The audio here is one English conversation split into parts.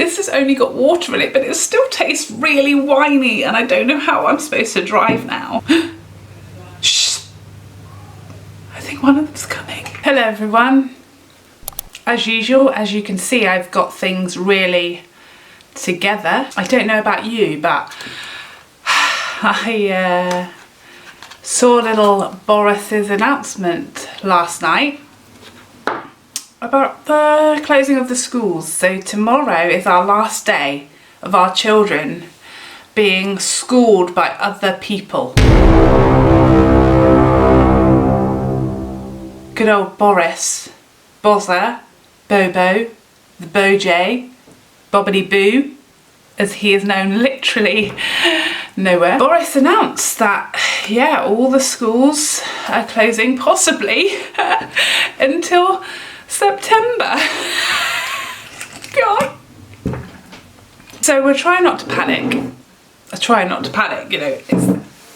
This has only got water in it, but it still tastes really winey, and I don't know how I'm supposed to drive now. Shh. I think one of them's coming. Hello everyone. As usual, as you can see, I've got things really together. I don't know about you, but I saw little Boris's announcement last night about the closing of the schools. So tomorrow is our last day of our children being schooled by other people. Good old Boris, Bozza, Bobo, the Boj, Bobbity Boo, as he is known literally nowhere. Boris announced that, yeah, all the schools are closing, possibly until September. God. So we're trying not to panic. You know,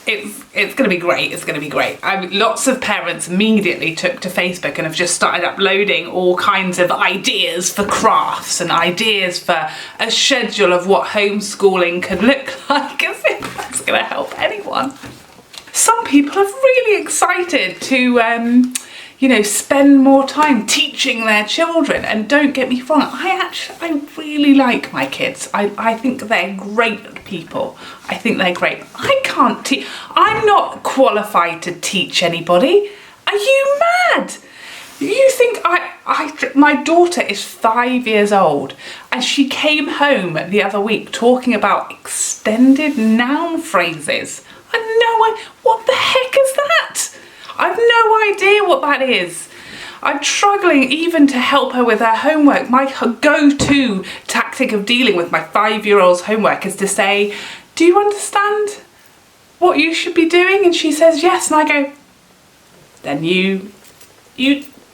it's going to be great. It's going to be great. Lots of parents immediately took to Facebook and have just started uploading all kinds of ideas for crafts and ideas for a schedule of what homeschooling could look like, as if that's going to help anyone. Some people are really excited to you know, spend more time teaching their children. And don't get me wrong, I really like my kids. I think they're great people. I think they're great. I can't teach. I'm not qualified to teach anybody. Are you mad? You think my daughter is 5 years old, and she came home the other week talking about extended noun phrases. I know, what the heck is that? I've no idea what that is. I'm struggling even to help her with her homework. My go-to tactic of dealing with my 5-year-old's homework is to say, do you understand what you should be doing? And she says yes, and I go, then you're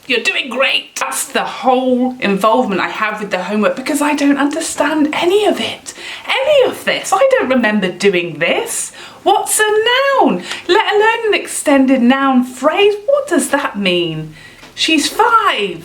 doing great. That's the whole involvement I have with the homework, because I don't understand any of it. Any of this. I don't remember doing this. What's a noun? Let alone an extended noun phrase. What does that mean? She's 5.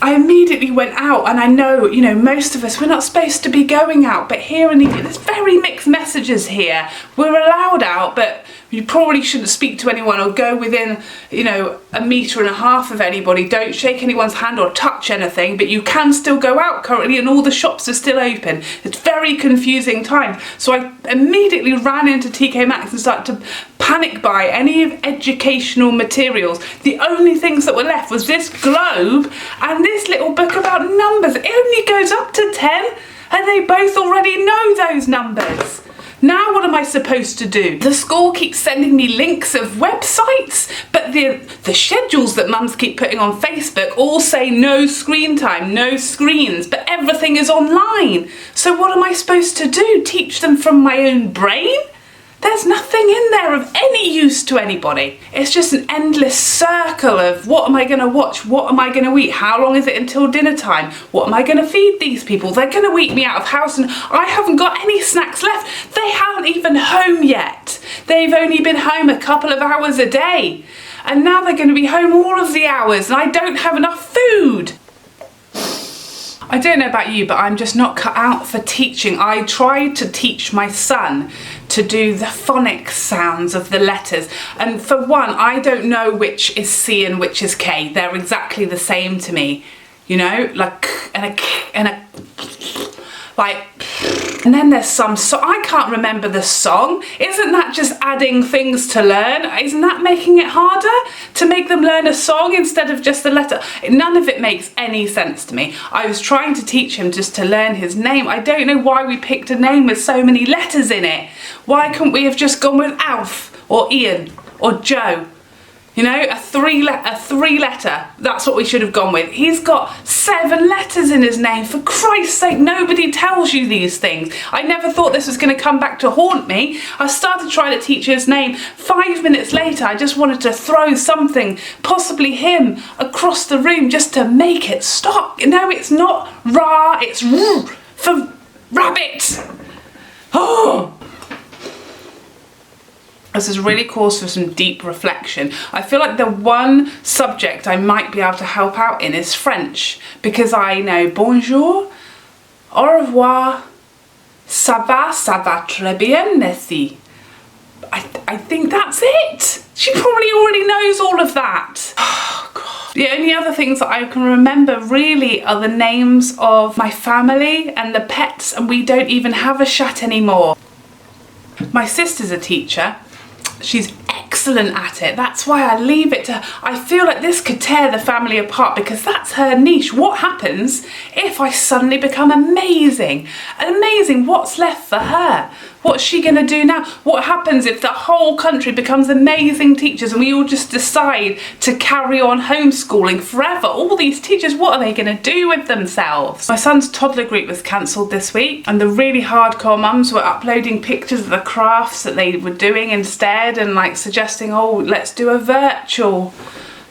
I immediately went out, and I know, you know, most of us, we're not supposed to be going out, but here in England, there's very mixed messages here. We're allowed out, but you probably shouldn't speak to anyone or go within, you know, 1.5 meters of anybody. Don't shake anyone's hand or touch anything, but you can still go out currently, and all the shops are still open. It's very confusing time. So I immediately ran into TK Maxx and started to panic buy any of educational materials. The only things that were left was this globe and this little book about numbers. It only goes up to 10, and they both already know those numbers. Now what am I supposed to do? The school keeps sending me links of websites, but the schedules that mums keep putting on Facebook all say no screen time, no screens, but everything is online. So what am I supposed to do? Teach them from my own brain? There's nothing in there of any use to anybody. It's just an endless circle of what am I going to watch? What am I going to eat? How long is it until dinner time? What am I going to feed these people? They're going to eat me out of house, and I haven't got any snacks left. They aren't even home yet. They've only been home a couple of hours a day. And now they're going to be home all of the hours, and I don't have enough food. I don't know about you, but I'm just not cut out for teaching. I tried to teach my son to do the phonics sounds of the letters, and for one, I don't know which is C and which is K. They're exactly the same to me, you know, like like, and then there's some, so I can't remember the song. Isn't that just adding things to learn? Isn't that making it harder to make them learn a song instead of just the letter? None of it makes any sense to me. I was trying to teach him just to learn his name. I don't know why we picked a name with so many letters in it. Why couldn't we have just gone with Alf or Ian or Joe? You know, a three letter, that's what we should have gone with. He's got 7 letters in his name. For Christ's sake, nobody tells you these things. I never thought this was going to come back to haunt me. I started trying to teach his name. 5 minutes later, I just wanted to throw something, possibly him, across the room just to make it stop. No, it's not ra, it's r for rabbit. Oh! This is really cause for some deep reflection. I feel like the one subject I might be able to help out in is French, because I know bonjour, au revoir, Ça va très bien, merci. I think that's it. She probably already knows all of that. Oh, God. The only other things that I can remember really are the names of my family and the pets, and we don't even have a chat anymore. My sister's a teacher. She's excellent at it. That's why I leave it to her. I feel like this could tear the family apart because that's her niche. What happens if I suddenly become amazing? Amazing, what's left for her? What's she gonna do now? What happens if the whole country becomes amazing teachers and we all just decide to carry on homeschooling forever? All these teachers, what are they gonna do with themselves? My son's toddler group was cancelled this week, and the really hardcore mums were uploading pictures of the crafts that they were doing instead, and like suggesting, oh, let's do a virtual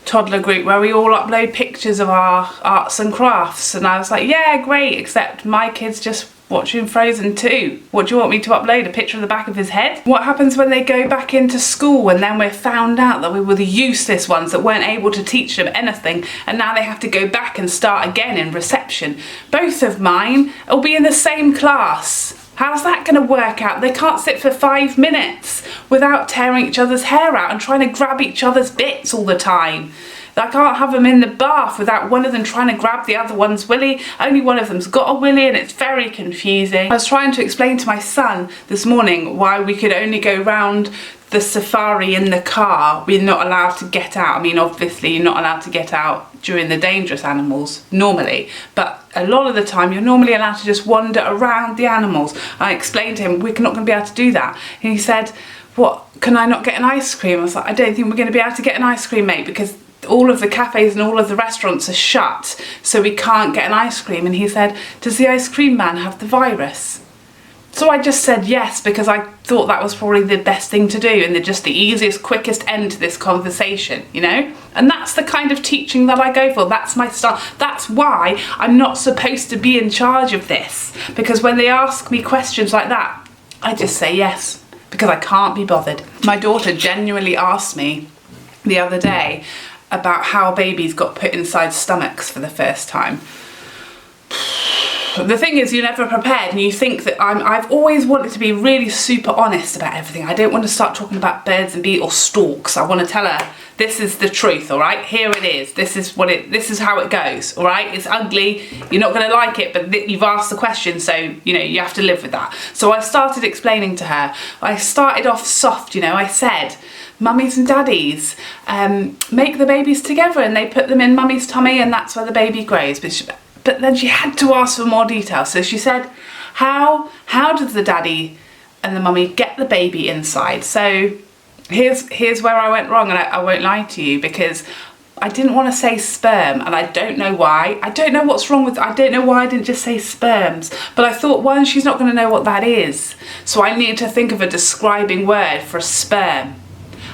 toddler group where we all upload pictures of our arts and crafts. And I was like, yeah, great, except my kid's just watching Frozen 2. What do you want me to upload? A picture of the back of his head? What happens when they go back into school and then we're found out that we were the useless ones that weren't able to teach them anything, and now they have to go back and start again in reception? Both of mine will be in the same class. How's that going to work out? They can't sit for 5 minutes without tearing each other's hair out and trying to grab each other's bits all the time. I can't have them in the bath without one of them trying to grab the other one's willy. Only one of them's got a willy, and it's very confusing. I was trying to explain to my son this morning why we could only go round the safari in the car. We're not allowed to get out. I mean, obviously you're not allowed to get out during the dangerous animals normally, but a lot of the time you're normally allowed to just wander around the animals. I explained to him we're not going to be able to do that, and he said, what, can I not get an ice cream? I was like, I don't think we're going to be able to get an ice cream, mate, because all of the cafes and all of the restaurants are shut, so we can't get an ice cream. And he said, does the ice cream man have the virus? So I just said yes, because I thought that was probably the best thing to do and just the easiest, quickest end to this conversation, you know? And that's the kind of teaching that I go for. That's my style. That's why I'm not supposed to be in charge of this, because when they ask me questions like that, I just say yes, because I can't be bothered. My daughter genuinely asked me the other day about how babies got put inside stomachs for the first time. The thing is, you're never prepared, and you think that I've always wanted to be really super honest about everything. I don't want to start talking about birds and bees or storks. I want to tell her this is the truth, all right? Here it is. This is how it goes, all right? It's ugly. You're not going to like it, but you've asked the question, so you know you have to live with that. So I started explaining to her. I started off soft, you know. I said, mummies and daddies make the babies together, and they put them in mummy's tummy, and that's where the baby grows. But then she had to ask for more detail. So she said, how does the daddy and the mummy get the baby inside? So here's where I went wrong, and I won't lie to you, because I didn't want to say sperm, and I don't know why. I don't know what's wrong with, I don't know why I didn't just say sperms, but I thought, one, she's not going to know what that is. So I needed to think of a describing word for a sperm.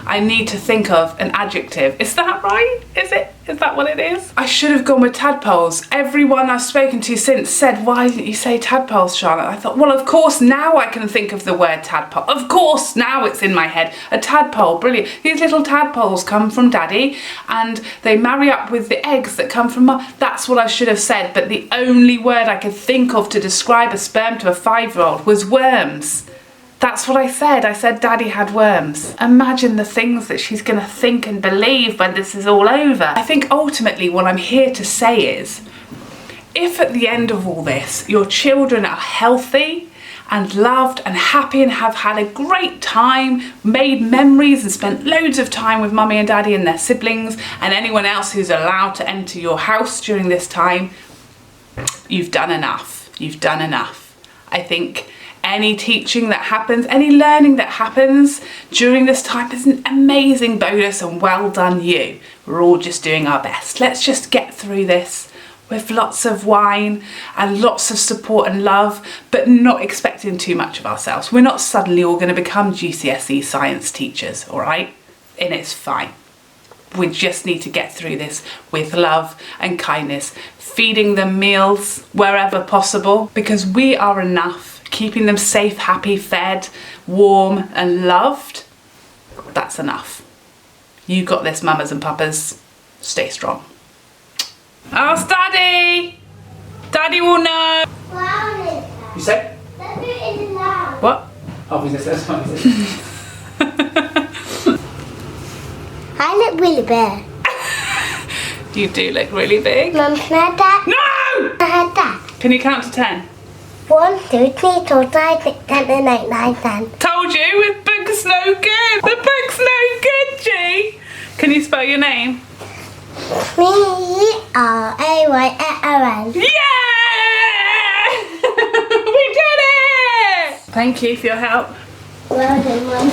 I need to think of an adjective. Is that right? Is it? Is that what it is? I should have gone with tadpoles. Everyone I've spoken to since said, why didn't you say tadpoles, Charlotte? I thought, well, of course, now I can think of the word tadpole. Of course, now it's in my head. A tadpole, brilliant. These little tadpoles come from daddy, and they marry up with the eggs that come from mum. That's what I should have said, but the only word I could think of to describe a sperm to a 5-year-old was worms. That's what I said. I said daddy had worms. Imagine the things that she's going to think and believe when this is all over. I think ultimately what I'm here to say is, if at the end of all this your children are healthy and loved and happy and have had a great time, made memories and spent loads of time with mummy and daddy and their siblings and anyone else who's allowed to enter your house during this time, you've done enough. You've done enough. I think any teaching that happens, any learning that happens during this time is an amazing bonus, and well done you. We're all just doing our best. Let's just get through this with lots of wine and lots of support and love, but not expecting too much of ourselves. We're not suddenly all going to become GCSE science teachers, all right? And it's fine. We just need to get through this with love and kindness, feeding them meals wherever possible, because we are enough. Keeping them safe, happy, fed, warm and loved, that's enough. You got this, mamas and papas. Stay strong. Ask Daddy! Daddy will know! Wow, You say? let's do it in the What? Obviously, that's fine. I look really big. You do look really big. Mum, can I have that? No! Can I have that? Can you count to 10? 1, 2, 3, 4, 5, 6, 7, 8, 9, 10. Told you, the book's no good. The book's no good, G. Can you spell your name? Mercier. Yeah! We did it! Thank you for your help. Well done, Mum.